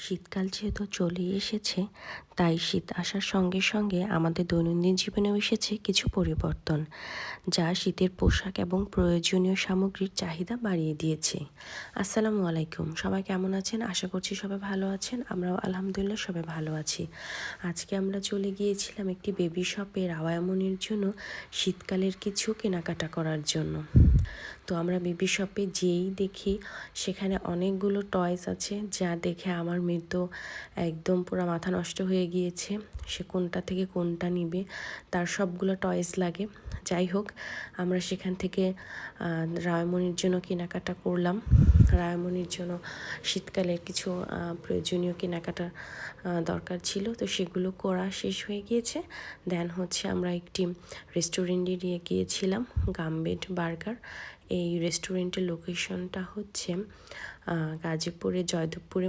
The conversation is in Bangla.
শীতকাল যেহেতু চলেই এসেছে, তাই শীত আসার সঙ্গে সঙ্গে আমাদের দৈনন্দিন জীবনেও এসেছে কিছু পরিবর্তন, যা শীতের পোশাক এবং প্রয়োজনীয় সামগ্রীর চাহিদা বাড়িয়ে দিয়েছে। আসসালামু আলাইকুম, সবাই কেমন আছেন? আশা করছি সবাই ভালো আছেন। আমরাও আলহামদুলিল্লাহ সবাই ভালো আছি। আজকে আমরা চলে গিয়েছিলাম একটি বেবি শপে রাওয়ামনির জন্য শীতকালের কিছু কেনাকাটা করার জন্য। তো আমরা বেবি শপে যেই দেখি সেখানে অনেকগুলো টয়স আছে, যা দেখে আমার মেয়ে তো একদম পুরো মাথা নষ্ট হয়ে গিয়েছে। সে কোনটা থেকে কোনটা নিবে, তার সবগুলো টয়স লাগে। যাই হোক, আমরা সেখান থেকে রায়মনির জন্য কেনাকাটা করলাম। রায়মনির জন্য শীতকালের কিছু প্রয়োজনীয় কেনাকাটা দরকার ছিল, তো সেগুলো করা শেষ হয়ে গিয়েছে। দেন হচ্ছে আমরা একটি রেস্টুরেন্টে নিয়ে গিয়েছিলাম, গামবেড বার্গার। এই রেস্টুরেন্টের লোকেশনটা হচ্ছে গাজীপুরে জয়দেবপুরে